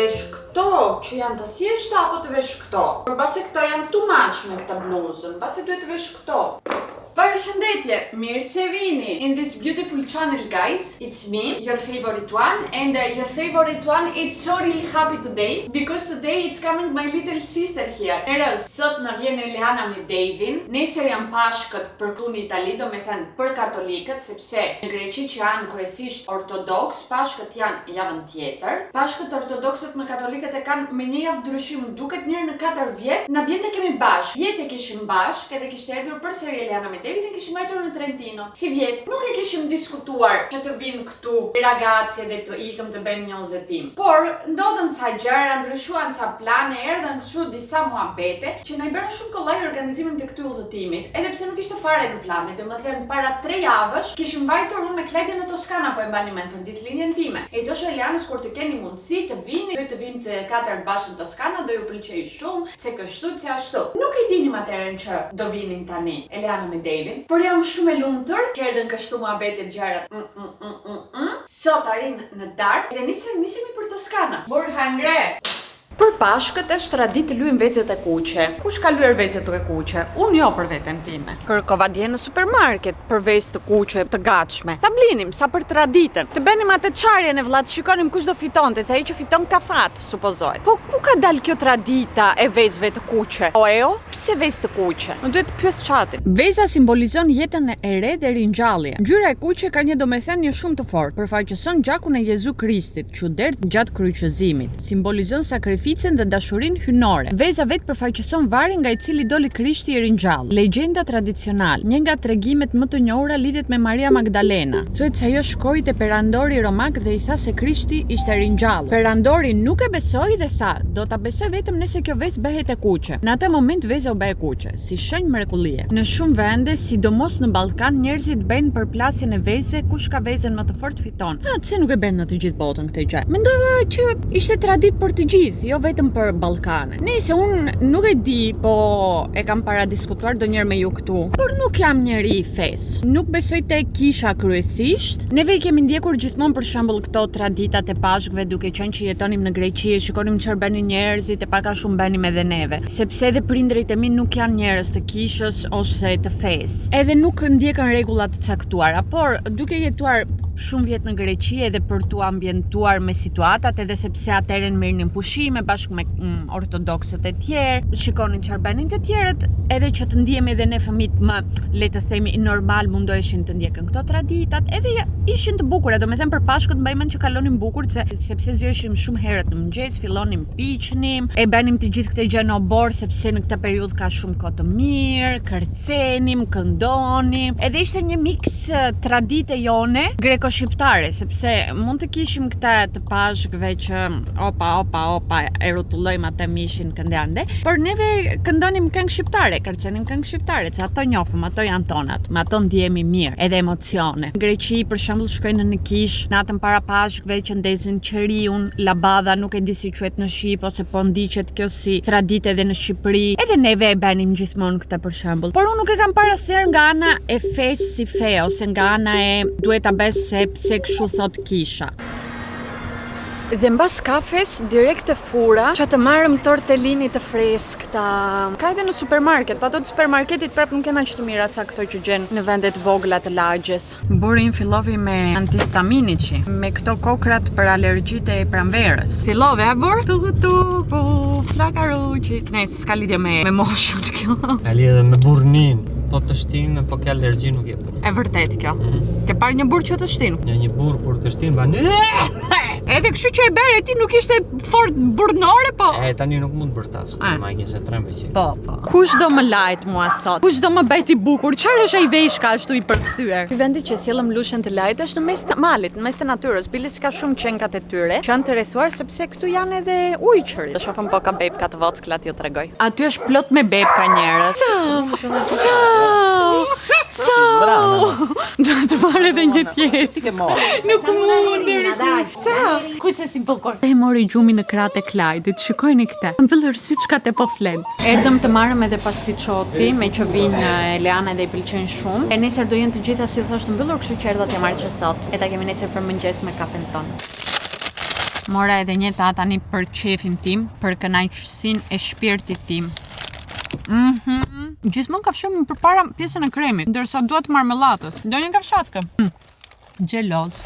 vesh këto që janë të thjeshta apo të vesh këto? Përbase këto janë too much me këtë bluzën, base duhet të vesh këto. Përshëndetje, mirë se vini! In this beautiful channel, guys, it's me, your favorite one, and your favorite one, it's so really happy today, because today it's coming my little sister here. Erës, sot në vjen Eliana me Davin, nesër janë pashkët për këtu në Itali, do me thënë për katolikët, sepse në Greqi që janë kryesisht ortodoks, pashkët janë javën tjetër. Pashkët ortodoksët me katolikët e kanë me një javë ndryshim, duket njërë në 4 vjet, në bjente kemi bashkë. Vjetë e kishim bashkë, edhe kishte erdhur përsëri Eliana me Davin e kishim majtur në Trentino. Si vjet, nuk e kishim diskutuar që të vinë këtu ragazzi dhe të ikëm të bëjmë një udhëtim. Por ndodhen ca gjëra, ndryshuan ca plane, erdhën kështu disa muhabete që na i bërën shumë kollaj organizimin të këtij udhëtimit. Edhe pse nuk ishte fare në plane, domethënë para 3 javësh kishim mbajtur unë me Klajtin në Toskana, po e mbani mend për ditëlindjen time. E i thosha Elianës kur të keni mundësi të vini, do të vinë të 4 bashkë në Toskana, do ju pëlqej shumë, se kështu, se ashtu. Nuk e dinim atëherën që do vinin tani Eliana me Davin. Por jam shumë e lumtur që erdhën kështu muhabetet gjërat. Sot arrin në darkë dhe nisemi për Toskana. Burhangre! Për pashkët është traditë të luajmë vezet e kuqe. Kush ka luajtur vezet e kuqe? Unë jo për veten time. Kërkova dje në supermarket për vezë të kuqe të gatshme. Ta blinim sa për traditën. Të bënim atë çarjen e vllat, shikonim kush do fitonte, se ai që fiton ka fat, supozohet. Po ku ka dal kjo tradita e vezëve të kuqe? O eo, pse vezë të kuqe? Në duhet të pyes çatin. Veza simbolizon jetën e re dhe ringjallje. Ngjyra e kuqe ka një domethënie shumë të fortë. Përfaqëson gjakun e Jezu Kristit, çudert gjatë kryqëzimit. Simbolizon sakrificën dhe dashurinë hynore. Veza vetë përfaqëson varin nga i cili doli Krishti i ringjallë. Legjenda tradicionale. Një nga tregimet më të njohura lidhet me Maria Magdalena. Thuhet se ajo shkoi te perandori romak dhe i tha se Krishti ishte ringjallë. Perandori nuk e besoi dhe tha, do ta besoj vetëm nëse kjo vezë bëhet e kuqe. Në atë moment veza u bë e kuqe, si shenjë mrekullie. Në shumë vende, sidomos në Ballkan, njerëzit bëjnë përplasjen e vezëve, kush ka vezën më të fortë fiton. Pse nuk e bën në të gjithë botën këtë gjë? Mendova që ishte traditë për të gjithë, jo vetëm për Ballkanin. Nëse unë nuk e di, po e kam paradiskutuar ndonjëherë me ju këtu. Por nuk jam njeri i fesë. Nuk besoj te kisha kryesisht. Neve i kemi ndjekur gjithmonë për shembull këto traditat e pashkëve, duke qenë që jetonim në Greqi, shikonim çfarë bënin njerëzit e pak a shumë bënim edhe neve. Sepse edhe prindrit e mi nuk janë njerëz të kishës ose të fesë. Edhe nuk ndjekën rregulla të caktuara, por duke jetuar shumë vjet në Greqi edhe për tu ambientuar me situatat, edhe sepse atëherën merrnin pushime bashkë me ortodoksët e tjerë, shikonin çfarë bënin të tjerët, edhe që të ndihemi edhe ne fëmijët më, le të themi, normal mundoheshin të ndjekën këto traditat, edhe ishin të bukura, domethënë për Pashkët mbaj mend që kalonim bukur, sepse zgjoheshim shumë herët në mëngjes, fillonim piqnim, e bënim të gjithë këtë gjë në obor, sepse në këtë periudhë ka shumë kohë të mirë, kërcenim, këndonim, edhe ishte një miks tradite jone greko-shqiptare, sepse mund të kishim këta të Pashkëve që opa e rrotullojmë atë mishin këndëande, por neve këndonim këngë shqiptare, kërcenim këngë shqiptare, se ato njohëm, ato janë tonat, me ato ndjehemi mirë, edhe emocione. Greqi për shembull shkojnë në kish, natën para Pashkëve që ndezin qeriun, labada, nuk e di si quhet në Shqip ose po ndiqet kjo si traditë edhe në Shqipëri. Edhe neve e bënim gjithmonë këtë për shembull. Por unë nuk e kam parë asnjëherë nga ana e fesë si fe ose nga ana e duhet ta bësh se pse kështu thot kisha. Dhe mbas kafes, direkt e fura që të marrëm tortellini të freskëta. Ka edhe në supermarket, pa ato të supermarketit prap nuk janë aq të mira sa këto që gjen në vendet vogla të lagjes. Burin fillovi me antistaminici, me këto kokrat për alergjitë e pranverës. Fillove a bur? Tuku, flakaruçi. Ne, s'ka lidhje me moshën kjo. Ka lidhje me burrnin. Po të shtinë, po kjo alergji nuk je burr. E vërtet kjo. Ke parë një burr që të shtinë? Një burr kur të shtinë ban. Edhe kështu që e bërë e ti nuk ishte fort burnore, po? Tani nuk mund bërtas, ma i se trembe që. Po. Kush do më lajt mua sot? Kush do më bëjt i bukur? Çfarë është ai veshka ashtu i përkthyer? Ky vendi që sjellëm lushen të lajt është në mes të malit, në mes të natyrës, bile s'ka shumë qenkat e tyre, që janë të rrethuar sepse këtu janë edhe ujqërit. Do shohim po ka bebka të vocklat, ju tregoj. Aty është plot me bebka njerëz. Do të marrë edhe një tjetër. Nuk mund. Kujtë si bukur. E mori gjumin në kratë e Klajtit, shikojni këte. Më vëllër sy çka te po flen. Erdhëm të marrëm edhe pasticcioti, me që vinë Eliana dhe i pëlqejnë shumë. E nesër do jenë të gjitha si u thosh të mbyllur, kështu që erdha t'ja marrë që sot. E ta kemi nesër për mëngjes me kafen ton. Mora edhe një ta tani për qefin tim, për kënaqësinë e shpirtit tim. Gjithmonë kafshojmë përpara pjesën e kremit, ndërsa dua të marmellatës. Do një kafshatkë. Xheloz.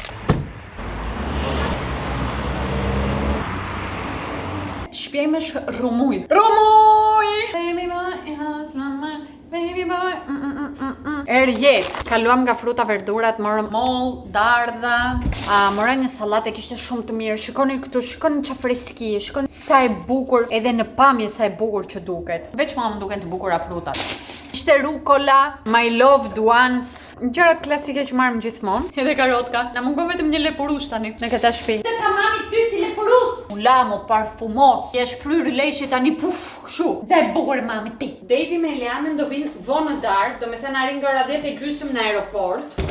Shpjejmë rumuj. Rumuj! Baby boy has my mind. Baby boy. Jetë, kaluam nga fruta verdurat, morëm moll, dardha. Mora një sallatë, kishte shumë të mirë. Shikoni këtu, shikoni çfarë freski, shikoni sa e bukur, edhe në pamje sa e bukur që duket. Veç mua më duken të bukura frutat. Ishte rukola, my loved ones, gjërat klasike që marrim gjithmonë. Edhe karotka. Na mungon vetëm një lepurush tani në këtë shtëpi. Të ka mami ty si lepurush. Ulamo parfumos. Jesh fryrë leshi tani puf, kështu. Sa e bukur mami ti. Devi me Elianën do vinë vonë në darkë, do me thënë arrin nga ora 10:30 në aeroport.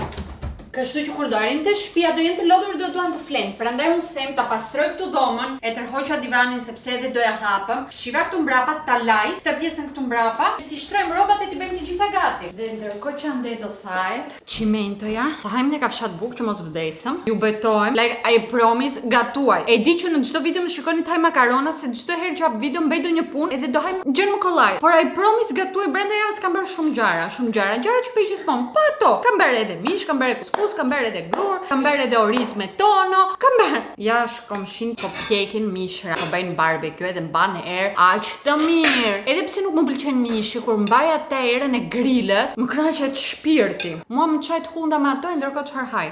Kështu që kur do arrin te shtëpia do jenë të lodhur, do duan të flenë. Prandaj unë them ta pastroj këtu dhomën, e tërhoqa divanin sepse edhe do ja hapëm. Shiva këtu mbrapa ta laj, këtë pjesën këtu mbrapa, ti shtrojmë rrobat e ti bëjmë të gjitha gati. Dhe ndërkohë që ande do thahet, çimentoja, po hajmë në kafshat bukë që mos vdesëm. Ju betohem, like I promise, gatuaj. E di që në çdo video më shikoni të haj makarona, se çdo herë që hap video mbej do një punë edhe do hajmë gjën më kollaj. Por I promise gatuaj, brenda javës kam bërë shumë gjëra që bëj gjithmonë. Po ato, kam bërë edhe mish, kam bërë kuskus, kam bërë edhe grur, kam bërë edhe oriz me tono, kam bërë. Ja shkomshin po pjekin mishra, po bëjnë barbecue edhe mban erë, aq të mirë. Edhe pse nuk më pëlqen mishi, kur mbaj atë erën e grilës, më kënaqet shpirti. Mua më çaj të hunda me ato, ndërkohë çfarë haj.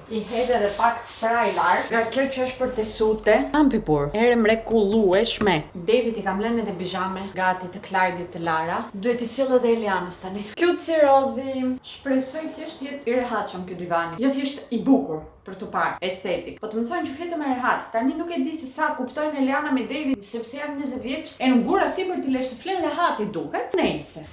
I hedhe dhe pak sprajlar. Nga kjo që është për të sute. Ampipur, herë mrekullueshme. David i kam lënë edhe bizhame gati të Klajdit të Lara. Duhet i sill edhe Elianës tani. Cute si Rozi. Shpresoj thjesht jetë i rehatshëm ky divani. Jo thjesht i bukur për tu parë, estetik. Po të më thonë që fletëm e rehat. Tani nuk e di se sa kuptojnë Eliana me David, sepse janë 20 vjeç, e në gura si për t'i lesh të flen rehat i duket. Nejse.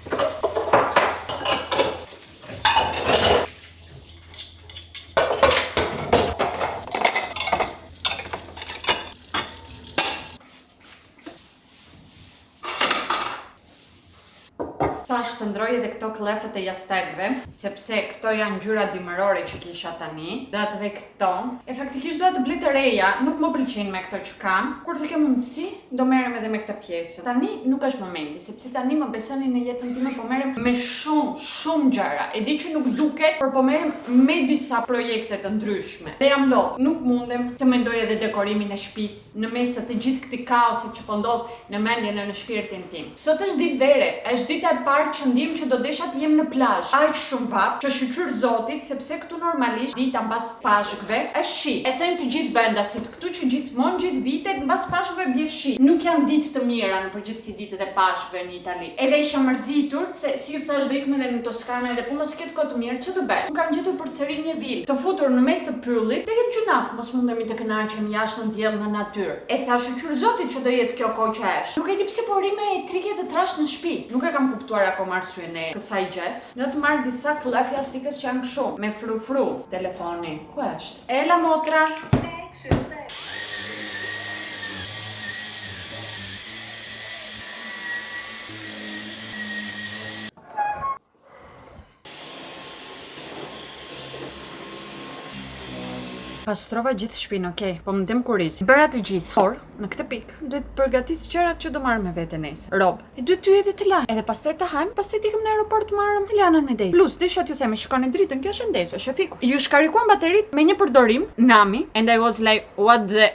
Thash të ndroj edhe këto klefët e jastegve, sepse këto janë ngjyra dimërore që kisha tani. Do të vë këto. E faktikisht do të blej të reja, nuk më pëlqejnë me këto që kam. Kur të kem mundësi, do merrem edhe me këtë pjesë. Tani nuk është momenti, sepse tani më besoni në jetën time po merrem me shumë gjëra. E di që nuk duket, por po merrem me disa projekte të ndryshme. Dhe jam lodh, nuk mundem të mendoj edhe dekorimin e shtëpisë në mes të gjithë këtij kaosit që po ndodh në mendjen e në shpirtin tim. Sot është ditë vere, është dita e parë që ndiem që do desha të jem në plazh. Aq shumë vap, që shqyr Zotit, sepse këtu normalisht dita mbas pashkëve është shi. E thënë të gjithë vendasit këtu që gjithmonë gjithë vitet mbas pashkëve bie shi. Nuk janë ditë të mira në përgjithësi ditët e pashkëve në Itali. Edhe isha mërzitur se si ju thash do ikëm edhe në Toskanë edhe po mos ketë kohë të mirë, ç'do bëj? Nuk kam gjetur përsëri një vilë të futur në mes të pyllit. Do jetë gjunaf, mos mundemi të kënaqem jashtë në diell në natyrë. E thash shqyr Zotit që do jetë kjo kohë që është. Nuk e di pse po rime e trike të trash në shtëpi. Nuk e kam kuptuar akoma arsyen e kësaj gjës. Do të marr disa klef plastikës që janë kështu me frufru. Telefoni. Ku është? Ela motra. Pastrova gjithë shtëpinë, okay, po më dem kuriz. Bëra të gjithë, por në këtë pikë duhet të përgatis gjërat që do marr me vete nesër. Rob, e duhet ty edhe të laj. Edhe pastaj të hajmë, pastaj të ikëm në aeroport të marrëm Elianën me Dave. Plus, desha t'ju them, shikoni dritën, kjo është ndezë, është e fiku. Ju shkarikuan bateritë me një përdorim, Nami, and I was like, what the...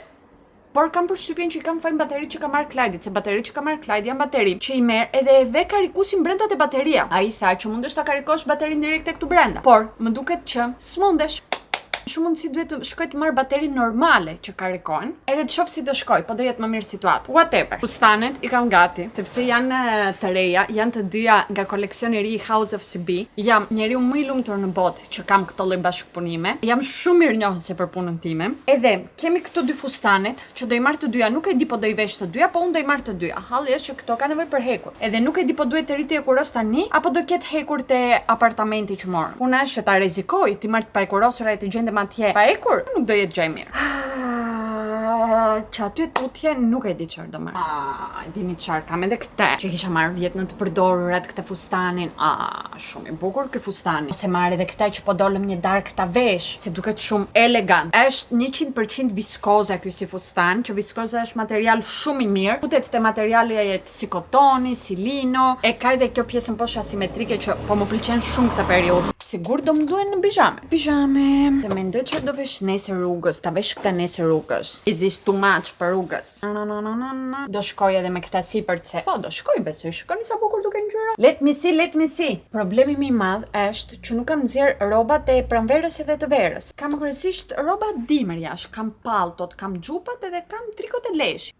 Por kam përshtypjen që i kam fajin bateritë që ka marrë Klajdit, se bateritë që ka marrë Klajdi janë bateri që i merr edhe e ve karikusin brenda te bateria. Ai tha që mundesh ta karikosh baterinë direkte këtu brenda. Por më duket që s'mundesh. Shumë mundësi duhet të shkoj të marr bateri normale që karikohen, edhe të shoh si do shkoj, po do jetë më mirë situatë. Whatever. Fustanet i kam gati, sepse janë të reja, janë të dyja nga koleksioni i ri House of CB. Jam njeriu më i lumtur në botë që kam këto lloj bashkëpunime. Jam shumë mirënjohëse për punën time. Edhe kemi këto dy fustanet që do i marr të dyja, nuk e di po do i vesh të dyja, po unë do i marr të dyja. Halli është që këto kanë nevojë për hekur. Edhe nuk e di po duhet të rritej kuros tani apo do ketë hekur te apartamenti që morëm. Puna është që ta rrezikoj, ti marr të pa hekurosura e të gjendem atje pa hekur, nuk do jetë gjë e mirë. që aty tutje nuk e di çfarë do marr. Dini çfarë, kam edhe këtë që kisha marrë vjet në të përdorurat këtë fustanin. Shumë i bukur ky fustani. Ose marr edhe këtë që po dolëm një darkë ta vesh, se duket shumë elegant. Është 100% viskoza ky si fustan, që viskoza është material shumë i mirë. Futet te materiali jetë si kotoni, si lino, e ka edhe kjo pjesën poshtë asimetrike që po më pëlqen shumë këtë periudhë. Sigur do më duhen në pijame. Pijame. Të mendoj çfarë do vesh nesër rrugës, ta vesh këtë nesër rrugës. Is this too much për rrugës? Do shkoj edhe me këtë sipër se. Po, do shkoj besoj. Shikoni sa bukur duken ngjyra. Let me see. Problemi më i madh është që nuk kam nxjerr rrobat e pranverës edhe të verës. Kam kryesisht rroba dimër jashtë, kam palltot, kam xhupat edhe kam trikot e lesh.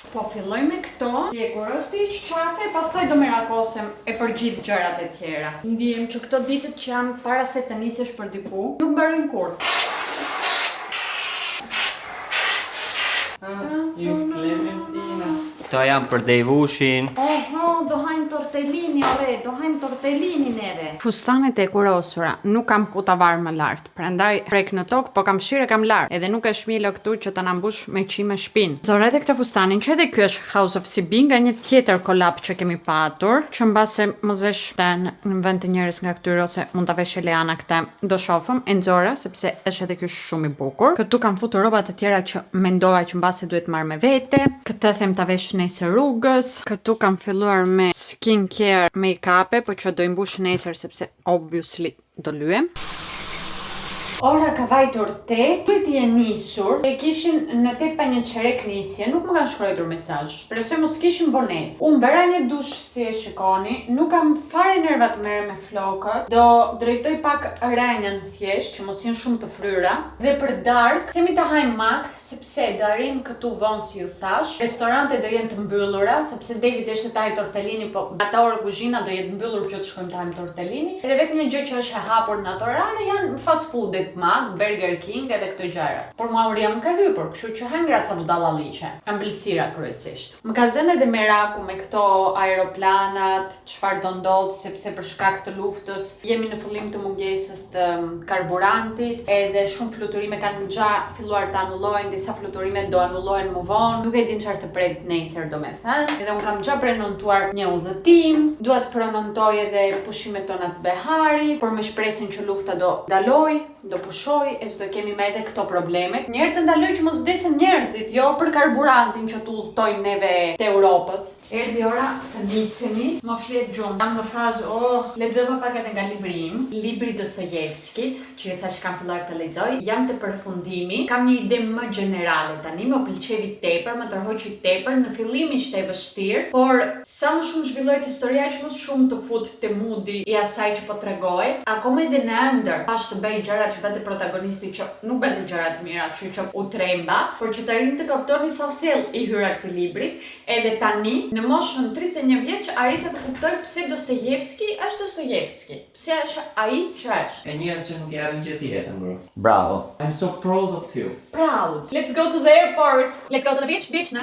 Po filloj me këto, kur është i qafe, pastaj do merakosem e për gjithë gjërat e tjera. Ndihem që këto ditët që janë para se të nisesh për diku, nuk mbarojnë kurrë. Ju Clementina. Këto janë për Devushin. Do hajmë tortellini, do hajmë tortellini neve. Fustanet e kurosura nuk kam ku ta var më lart. Prandaj prek në tokë, po kam shire kam lart. Edhe nuk e shmilo këtu që ta na mbush me qime shpinë. Zorret e këtë fustanin, që edhe ky është House of CB nga një tjetër kolab që kemi patur, që mbase mozesh në vend të njerëz nga këtyre ose mund ta vesh Eleana këtë. Do shohëm e nxora sepse është edhe ky shumë i bukur. Këtu kam futur rroba të tjera që mendova që mbase duhet marr me vete. Këtë them ta vesh nesër rrugës. Këtu kam filluar me skincare make-up, po që do i mbush nesër sepse obviously do lyem. Ora ka vajtur 8, duhet i e nisur, e kishin në 8 pa një qerek nisje, nuk më kanë shkruar mesazh. Presoj mos kishin vonesë. Unë bëra një dush si e shikoni, nuk kam fare nerva të merrem me flokët. Do drejtoj pak rrenjën thjesht, që mos jenë shumë të fryra. Dhe për dark, themi ta hajmë mak, sepse do arrim këtu vonë si ju thash. Restorantet do jenë të mbyllura, sepse David ishte ta haj tortellini, po ata orë kuzhina do jetë mbyllur që të shkojmë të hajmë tortellini. Edhe vetëm një gjë që është e hapur në ato orare janë fast foodet. Burger King edhe këto gjëra. Por mua më ka hypur, kështu që hangra ca budallalliqe. Ambëlsira kryesisht. Më ka zënë edhe meraku me këto aeroplanat, çfarë do ndodh sepse për shkak të luftës jemi në fillim të mungesës të karburantit, edhe shumë fluturime kanë filluar të anullohen, disa fluturime do anullohen më vonë. Nuk e din çfarë të pret nesër domethënë. Edhe un kam prenotuar një udhëtim, dua të prenontoj edhe pushimet tona të Beharit, por me shpresën që lufta do daloj, do pushoj, e s'do kemi me edhe këto problemet. Njerë të ndaloj që mos vdesin njerëzit, jo për karburantin që të udhtojmë neve të Europës. Erdhi ora të nisemi, më flet gjumë. Jam në fazë, lexova pak edhe nga libri im, libri Dostojevskit, që ju thash kam filluar të lexoj. Jam të përfundimi, kam një ide më gjenerale tani, më pëlqevi tepër, më tërhoqi tepër, në fillim ishte e vështirë, por sa më shumë zhvillohet historia që mos shumë të fut te mudi i asaj që po tregohet, akoma edhe në ëndër, pash të bëj gjëra që bëte protagonisti që nuk bëte gjërat mira, që u tremba, por që të arrim të kuptoni sa thellë i hyra këtë libri, edhe tani, në moshën 31 vjeç, arrita të kuptoj pse Dostojevski është Dostojevski, pse është ai që është. E njerëz që nuk janë gjë tjetër, bro. Bravo. I'm so proud of you. Proud. Let's go to the airport. Let's go to the beach. No.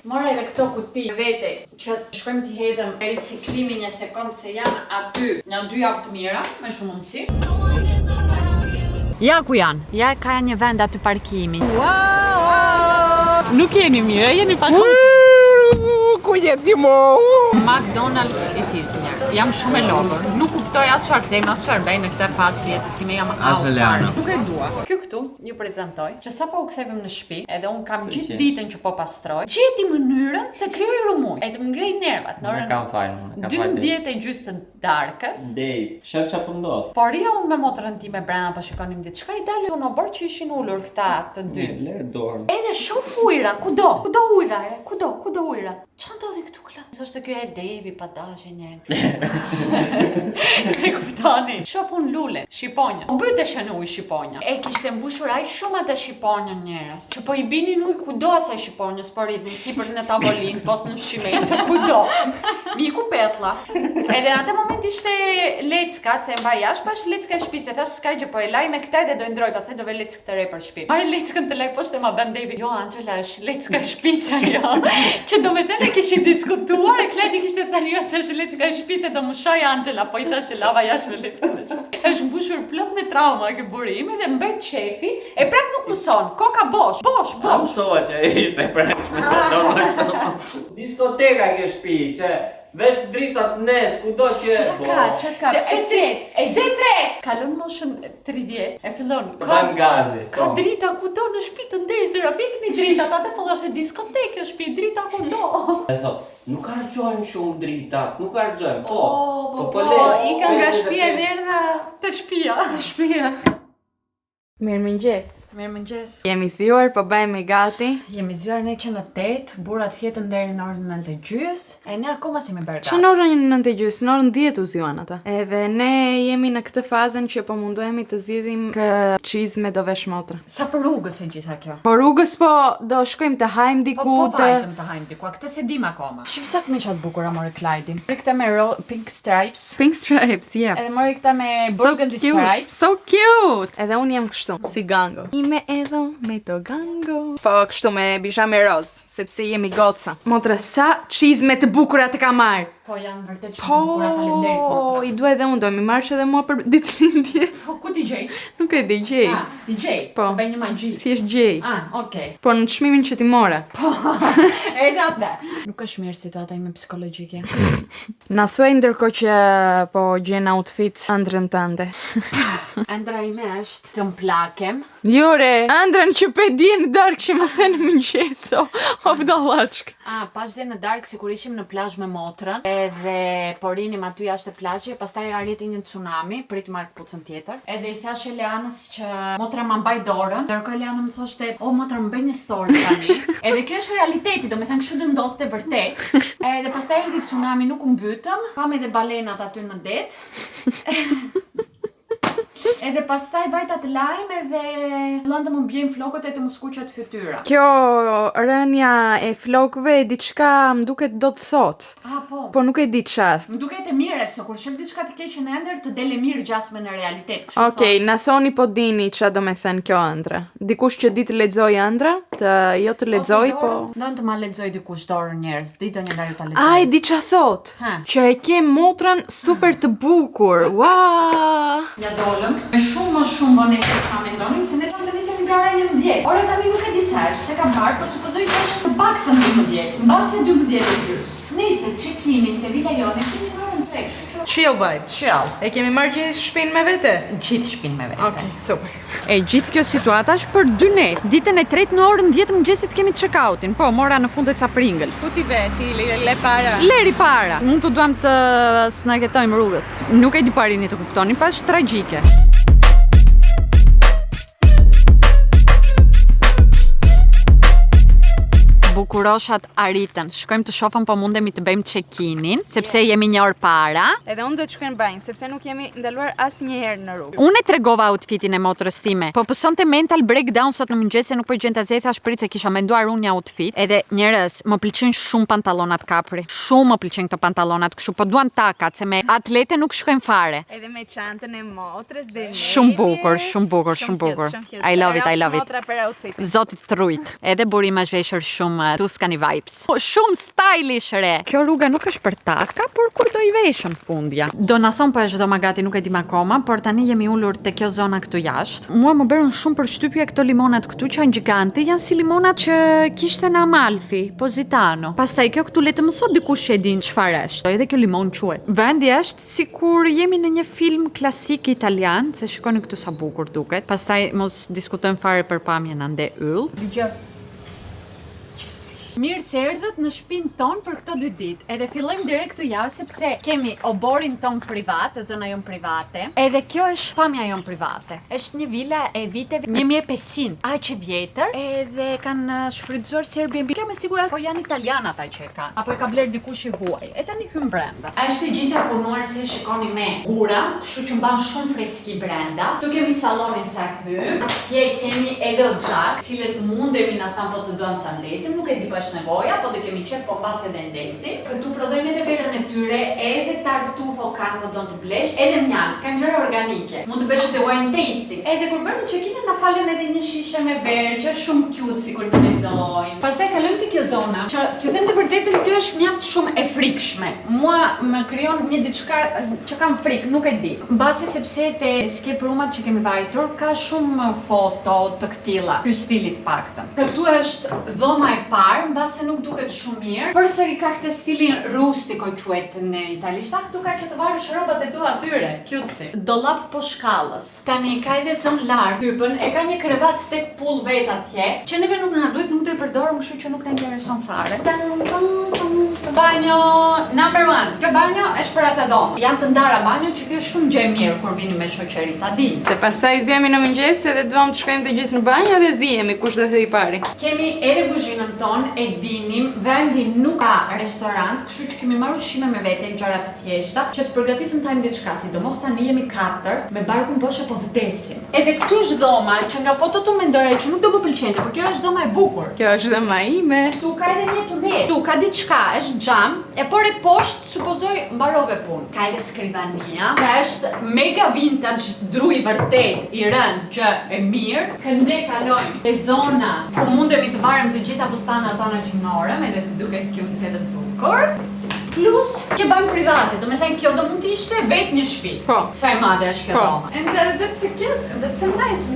Mora edhe këto kuti vete që shkojmë t'i hedhëm e riciklimi një sekond se janë aty në 2 javë të mira, me shumë mundësi. Ja ku janë? Ja ka një vend aty parkimi. Wow! Nuk jeni mirë, jeni pak. Ku jeti mo? McDonald's it is njerë. Jam shumë e logër. Nuk kuptoj as çfarë them, as çfarë bëj në këtë fazë të jetës time, jam Eleana. Nuk e dua. Ky këtu ju prezantoj që sapo u kthevem në shtëpi, edhe un kam gjithë ditën që po pastroj. Gjeti mënyrën të krijoj rumuj. E të më ngrej nervat në orën. Kam fal. 12:30 të darkës. Dej, shef çfarë po ndodh. Por ja unë me motrën time brenda po shikonim diçka i dalë unë bor që ishin ulur këta të dy. Lër dorën. Edhe shoh ujra, kudo ujra, kudo ujra. Çfarë ndodhi këtu kla? S'është ky e Devi pa dashje njerë. E kuptoni? Shoh unë lule, shqiponja. U bëteshin ujë shqiponja. E kishte mbushur aq shumë atë shqiponjën njerëz. Që po i binin ujë kudo asaj shqiponjës, por i dhin sipër në tavolinë, pos në çiment, kudo. Miku petlla. Edhe në atë moment ishte lecka, se mbaj jashtë, pash lecka e shtëpisë, thash s'ka gjë, po e laj me këtë dhe do ndroj, pastaj do ve leckë të re për shtëpi. Marr leckën të laj poshtë ma bën David. Jo, Angela, është lecka e shtëpisë ajo. Që do me thënë kishin diskutuar, e Kleti kishte thënë jo që është lecka e shtëpisë do më shoj Angela, po i thash lava jashtë me leckë. Është mbushur plot me trauma ke burimi dhe mbet shefi e prap nuk mëson. Koka bosh. Mësova që ishte brendshme që diskoteka ke shtëpi, që veç dritat nes, kudo që... Çka, pse tre? Kalon moshën 30, e fillon. Dajmë gazi. Ka drita kudo në shtëpi të ndezura, fikni dritat, atë po thoshe diskotekë në shtëpi, drita kudo. E thot, nuk harxojmë shumë dritat, nuk harxojmë. Po, i ka nga shtëpia dhe erdha Të shtëpia. Mirëmëngjes. Mirëmëngjes. Jemi zgjuar, po bëhemi gati. Jemi zgjuar ne që në 8, burrat fjetën deri në orën 9:30, e ne akoma si me bergat. Që në orën 9:30, në orën 10 u zgjuan ata. Edhe ne jemi në këtë fazën që po mundohemi të zgjidhim kë çizme do vesh motra. Sa për rrugës e gjitha kjo? Po rrugës po do shkojmë të hajmë diku Po të... vajtëm të hajmë diku, këtë se dim akoma. Shif sa këmisha të bukura mori Clyde. Për këtë me pink stripes. Pink stripes, yeah. Edhe mori këta me burgundy stripes. So cute! Edhe unë jam kështu, si gango. Ime edho me to gango. Po kështu me bijame roz, sepse jemi goca. Motra, sa çizme të bukura të ka marr. Po janë vërtet shumë bukura, faleminderit Po, motra. i dua edhe unë, do mi marrësh edhe mua për ditëlindje. Po ku ti gjej? Nuk e di gjej. DJ. Po. Të bëj një magji. Thjesht gjej. Okay. Po në çmimin që ti mora. Edhe atë. Nuk është mirë situata ime psikologjike. Na thuaj ndërkohë që po gjen outfit ëndrrën tënde. Ëndra ime është të mplakem. Jore, ëndrrën që pe di në darkë që më thënë mëngjeso. O vdallaçk. Pas dhe në darkë sikur ishim në plazh me motrën, edhe porinim aty jashtë plazhit, pastaj arriti një tsunami, prit marr kputucën tjetër. Edhe i thash Eleanës që motra ma mbaj dorën, ndërkohë Eleana më thoshte, "O motra më bëj një story tani." Edhe kjo është realiteti, domethënë kështu do ndodhte vërtet. Edhe pastaj erdhi tsunami, nuk u mbytëm, pam edhe balenat aty në det. Edhe pastaj vajta të lajmë edhe lëndë më bjejmë flokët e të më skuqet fytyra. Kjo rënja e flokëve diçka më duket do të thot. Po. Po nuk e di çfarë. Më duket e mirë se kur shël diçka të keqe në ëndër të dele mirë gjasme në realitet. Okej, na thoni po dini ç'a do me thënë kjo ëndra. Dikush që di të lexoj ëndra, të jo të lexoj, po. Ndonë të ma lexoj dikush dorën njerëz, di do një nga ju ta lexoj. Ai di ç'a thot. Që e ke motrën super të bukur. Ua! Ja dolëm. Me shumë më shumë vonesë sa mendonin, se ne kam të nisem nga ora 11. Ora tani nuk e di sa është, se ka barë, po supozoj që është të paktën 12, mbasi 12:30. Nëse check-in-in te vila jone kemi në orën 6. Chill vibes. Chill. E kemi marrë gjithë shtëpinë me vete? Gjithë shtëpinë me vete. Okej, super. E gjithë kjo situata është për 2 net. Ditën e tretë në orën 10 mëngjesit kemi check-outin. Po, mora në fundet ca Pringles. Ku ti ve, ti le para. Leri para. Mund të duam të snaketojmë rrugës. Nuk e di parini të kuptoni, pa është tragjike. Bukuroshat arritën. Shkojmë të shohim po mundemi të bëjmë check-in-in, sepse jemi një orë para. Edhe unë do të shkoj në banjë, sepse nuk jemi ndaluar asnjëherë në rrugë. Unë e tregova outfitin e motrës time, po pësonte mental breakdown sot në mëngjes se nuk po gjenta zej, thash prit se kisha menduar unë një outfit. Edhe njerëz, më pëlqejnë shumë pantallonat kapri. Shumë më pëlqejnë këto pantallonat, kështu po duan takat, se me atlete nuk shkojnë fare. Edhe me çantën e motrës dhe Shumë bukur, shumë bukur, shumë bukur. I love it, I love it. Motra për outfit. Zotit të rujt. Edhe burima zhveshur shumë Tuscany vibes. Shumë stylish re. Kjo rruga nuk është për taka, por kur do i veshën fundja. Do na thon po është do magati, nuk e dim akoma, por tani jemi ulur te kjo zona këtu jashtë. Mua më bërën shumë përshtypje këto limonat këtu që janë gjigante, janë si limonat që kishte në Amalfi, Positano. Pastaj kjo këtu le të më thot dikush që e din çfarë është. Edhe kjo limon quhet. Vendi është sikur jemi në një film klasik italian, se shikoni këtu sa bukur duket. Pastaj mos diskutojmë fare për pamjen ande yll. Mirë se erdhët në shtëpinë tonë për këto 2 ditë. Edhe fillojmë direkt këtu javë sepse kemi oborin ton privat, zona jon private. Edhe kjo është pamja jon private. Është një vila e viteve 1500, aq e vjetër, edhe kanë shfrytzuar si Airbnb. Kjo me siguri po janë italianë ata që e kanë, apo e ka bler dikush i huaj. E tani hyn brenda. Është gjithë e punuar si shikoni me gura, kështu që mban shumë freski brenda. Tu kemi sallonin sa hyn. Atje kemi edhe xhak, cilët mundemi na than po të duam ta ndesim, nuk e di nevoja, po do kemi qef po pas edhe ndesin. Këtu prodhojnë edhe verën e tyre, edhe tartufo kanë po don të blesh, edhe mjalt. Kanë gjëra organike. Mund të bësh edhe wine tasting. Edhe kur bërë check-in na falen edhe një shishe me verë, që është shumë cute sikur të mendojnë. Pastaj kalojmë te kjo zona, që t'ju them të vërtetën kjo është mjaft shumë e frikshme. Mua më krijon një diçka që kam frikë, nuk e di. Mbasi sepse te escape roomat që kemi vajtur ka shumë foto të këtilla, ky stili të paktën. Këtu është dhoma e parë, mbase nuk duket shumë mirë. Përsëri ka këtë stilin rustiko quhet në italisht. Këtu ka që të varësh rrobat e tua atyre, cutesy. Dollap po shkallës. Tani ka edhe zonë lart, hypën, e ka një krevat tek pull vet atje, që neve nuk na duhet, nuk do e përdorim, kështu që nuk na intereson fare. Banjo number 1. Kjo banjo është për atë dhomë. Janë të ndara banjo që kjo është shumë gjë e mirë kur vini me shoqëri, ta dini. Se pastaj zjemi në mëngjes edhe duam të shkojmë të gjithë në banjë dhe zihemi kush do hyj pari. Kemi edhe kuzhinën tonë, e dinim, vendi nuk ka restorant, kështu që kemi marrë ushqime me vete, gjëra të thjeshta, që të përgatisim tajmë diçka, sidomos tani jemi 4, me barkun boshë po vdesim. Edhe këtu është dhoma, që nga fotot u mendoja që nuk do më pëlqente, por kjo është dhoma e bukur. Kjo është dhoma ime. Tu ka edhe një tunet. Tu ka diçka, është xham, e por e poshtë supozoj mbarove punë. Ka edhe skrivania, ka është mega vintage, dru i vërtet, i rënd, gjë e mirë. Kënde kalojmë te zona ku mundemi të varem të gjitha fustanat tona që morëm, edhe të duket cute dhe bukur. Plus, kjo banjë private, do me thënë kjo do mund të ishte vetë një shtëpi. Po. Sa e madhe është kjo Po. dhoma. And that's a cute, that's a nice,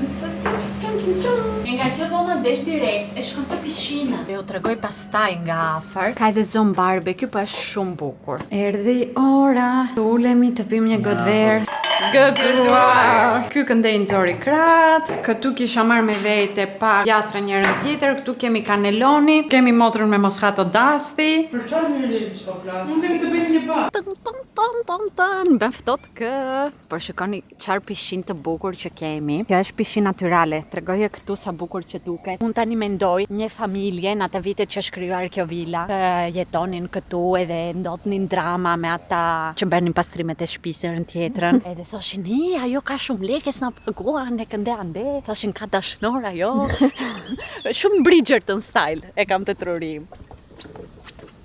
E nga kjo dhoma del direkt, e shkon te piscina. Dhe u tregoj pastaj nga afër. Ka edhe zonë barbecue, po është shumë bukur. Erdhi ora, të ulemi të pim një gotë verë. Gëzuar! Ky këndej nxori krat, këtu kisha marrë me vete pa pjathra njërën tjetër, këtu kemi kaneloni, kemi motrën me moscato d'Asti. Për çfarë një lips po flas? Unë kemi të bëjmë një pa. Bën ftohtë kë. Por shikoni çfarë pishin të bukur që kemi. Kjo është pishin natyrale. Tregoje këtu sa bukur që duket. Unë tani mendoj një familje në atë vitet që është krijuar kjo vila, jetonin këtu edhe ndodhnin drama me ata që bënin pastrimet e shtëpisë në tjetrën. Edhe thoshin, ajo ka shumë lekë, s'na paguan e kënde ande. Thoshin ka dashnor ajo. Shumë Bridgerton style e kam të trurim.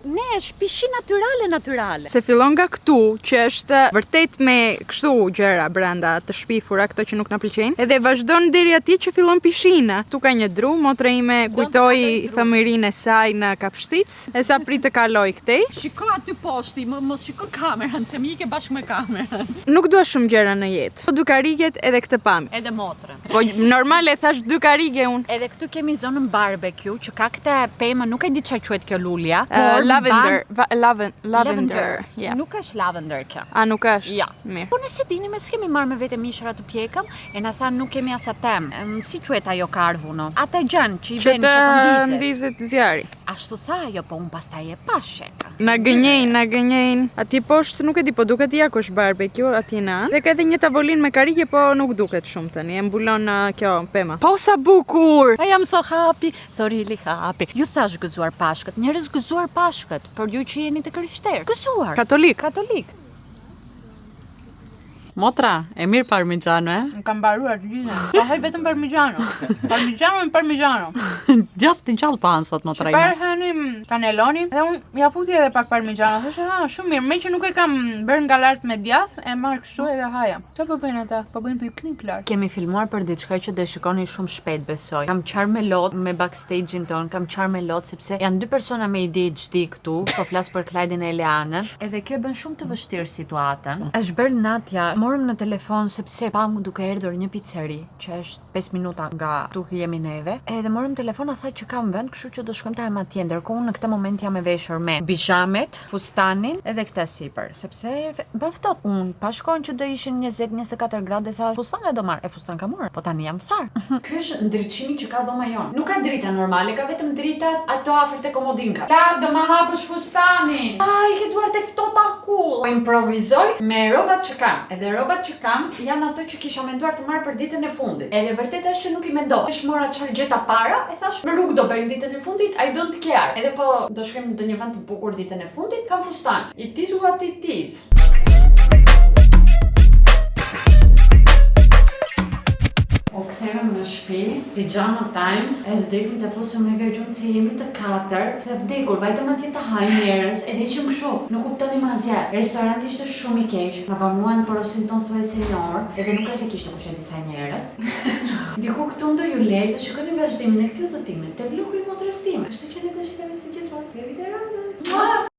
Ne, është pishin natyrale. Se fillon nga këtu, që është vërtet me kështu gjëra brenda të shpifura, këto që nuk na pëlqejnë, edhe vazhdon deri atje që fillon pishina. Tu ka një dru, motra ime kujtoi fëmijërinë e saj në Kapshtic, e sa prit të kaloj këtej. Shiko aty poshti, mos shiko kamerën, se mi ke bashkë me kamerën. Nuk dua shumë gjëra në jetë. Po dy kariget edhe këtë pam. Edhe motrën. Po normal e thash dy karige unë. Edhe këtu kemi zonën barbecue, që ka këtë pemë, nuk e di çfarë quhet kjo lulja. Lavender. Yeah. Nuk është lavender kjo. A nuk është? Ja. Mirë. Po nëse dini me s'kemi marrë me vete mishra të pjekëm, e na thanë nuk kemi as atem. Si quhet ajo karvuno? Ata gjën që i vjen që të ndizet zjarri. Ashtu tha ajo, po unë pastaj e pa sheka. Na gënjejn. Atje poshtë nuk e di, po duket ja kush barbecue atje në anë. Dhe ka edhe një tavolinë me karige, po nuk duket shumë tani. E mbulon kjo pema. Po sa bukur! I am so happy, so really happy. Ju thash gëzuar Pashkët, njerëz gëzuar Pashkët, për ju që jeni të krishterë. Gëzuar. Katolik. Motra, e mirë parmigiano, Më kam mbaruar të gjitha. Po haj vetëm parmigiano. Djathtë të gjallë panë sot, motra ime. Çfarë hanim kaneloni? Dhe unë ja futi edhe pak parmigiano. Thoshe, shumë mirë. Me që nuk e kam bërë nga lart me djath, e marr kështu edhe haja. Çfarë po bëjnë ata? Po bëjnë piknik lart. Kemi filmuar për diçka që do shikoni shumë shpejt, besoj. Kam qarë me lot me backstage-in ton, kam qarë me lot sepse janë dy persona me ADHD këtu, po flas për Klajdin e Elianën, edhe kjo bën shumë të vështirë situatën. Është bërë natja, morëm në telefon sepse pamu duke erdhur një pizzeri, që është 5 minuta nga tu ku jemi neve. Edhe morëm telefon, a tha që kam vend, kështu që do shkojmë tajmë atje. Ndërkohë unë në këtë moment jam e veshur me bijamet, fustanin edhe këtë sipër, sepse bën ftohtë. Unë pa shkon që do ishin 20-24 gradë, tha fustan do marr. E fustan ka marr, po tani jam thar. Ky është ndriçimi që ka dhoma jon. Nuk ka drita normale, ka vetëm drita ato afër te komodinka. La do ma hapësh fustanin. Ai ke duart e ftohta cool. Po improvizoj me rrobat që kam. Edhe rrobat që kam janë ato që kisha menduar të marr për ditën e fundit. Edhe vërtet është që nuk i mendoj. Është mora çfarë gjeta para, e thash në rrugë do bëjmë ditën e fundit, I don't care. Edhe po do shkojmë në ndonjë vend të bukur ditën e fundit, kam fustan. It is what it is. O kthehemi në në shtëpi, pijama time, edhe dekim të fusëm me gërgjum se jemi të katërt, të vdekur, vajtëm atje të hajnë njerëz, edhe ishim kështu, nuk kuptoni ma asgjë. Restoranti ishte shumë i keq, ma vanuan porosin ton thuajse një orë, edhe nuk se kishte kushtet disa njerëz. Diku këtu ndo ju lej të shikoni vazhdimin e këtij udhëtimi te vlogu i motrës time. Kështu që ne do shikojmë si gjithmonë. Deri te radhës.